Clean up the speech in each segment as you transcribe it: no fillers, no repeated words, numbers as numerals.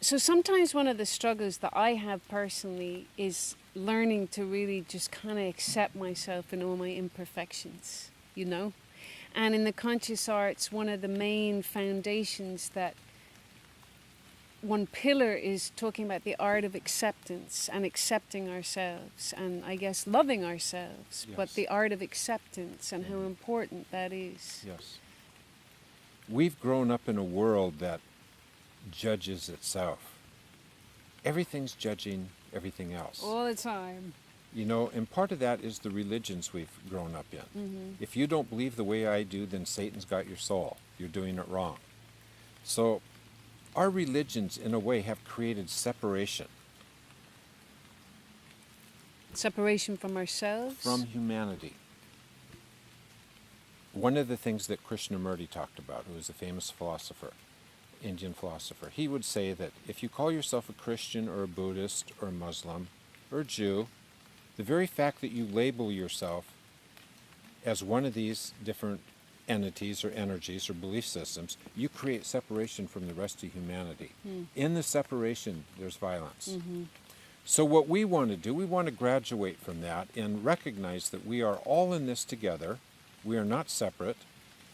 So sometimes one of the struggles that I have personally is learning to really just kind of accept myself and all my imperfections, you know? And in the conscious arts, one of the main foundations that one pillar is talking about the art of acceptance and accepting ourselves and I guess loving ourselves, Yes. but the art of acceptance and how important that is. Yes. We've grown up in a world that judges itself. Everything's judging everything else. All the time. You know, and part of that is the religions we've grown up in. If you don't believe the way I do, then Satan's got your soul. You're doing it wrong. So our religions, in a way, have created separation Separation from ourselves. from humanity. One of the things that Krishnamurti talked about, who was a famous philosopher, Indian philosopher, he would say that if you call yourself a Christian or a Buddhist or a Muslim or a Jew, the very fact that you label yourself as one of these different entities or energies or belief systems, you create separation from the rest of humanity. In the separation, there's violence. So what we want to do, we want to graduate from that and recognize that we are all in this together. We are not separate.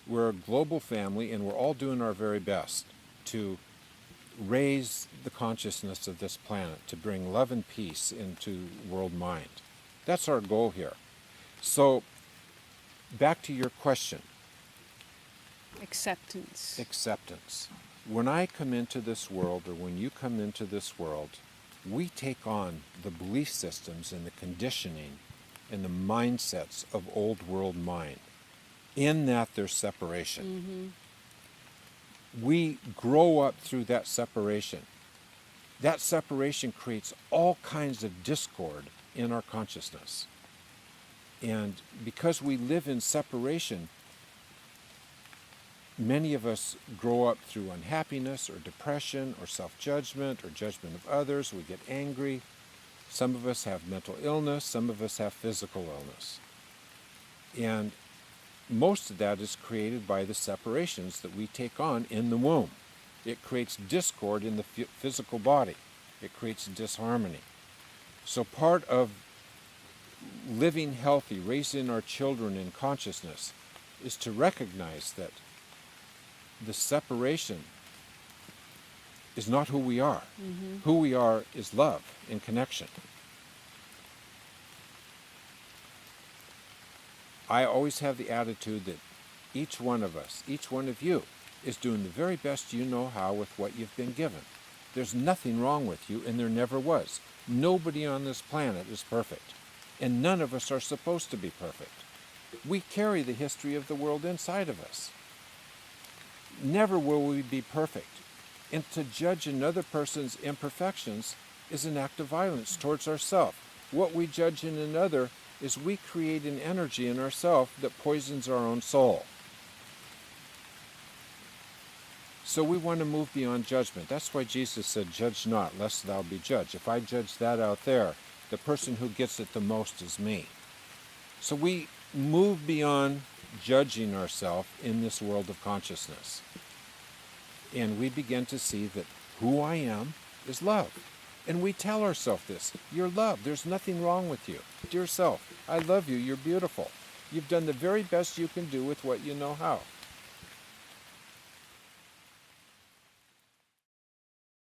We're a global family, and we're all doing our very best to raise the consciousness of this planet, to bring love and peace into world mind. That's our goal here. So, back to your question. Acceptance. Acceptance. When I come into this world, or when you come into this world, we take on the belief systems and the conditioning and the mindsets of old world mind. In that, there's separation. We grow up through that separation. That separation creates all kinds of discord in our consciousness. And because we live in separation, many of us grow up through unhappiness or depression or self-judgment or judgment of others. We get angry. Some of us have mental illness. Some of us have physical illness. And most of that is created by the separations that we take on in the womb. It creates discord in the physical body. It creates disharmony. So part of living healthy, raising our children in consciousness, is to recognize that the separation is not who we are. Who we are is love and connection. I always have the attitude that each one of us, each one of you, is doing the very best you know how with what you've been given. There's nothing wrong with you, and there never was. Nobody on this planet is perfect, and none of us are supposed to be perfect. We carry the history of the world inside of us. Never will we be perfect, and to judge another person's imperfections is an act of violence towards ourselves. What we judge in another is we create an energy in ourselves that poisons our own soul. So we want to move beyond judgment. That's why Jesus said, "Judge not, lest thou be judged." If I judge that out there, the person who gets it the most is me. So we move beyond judging ourselves in this world of consciousness. And we begin to see that who I am is love. And we tell ourselves this: you're loved. There's nothing wrong with you. Dear self, I love you. You're beautiful. You've done the very best you can do with what you know how.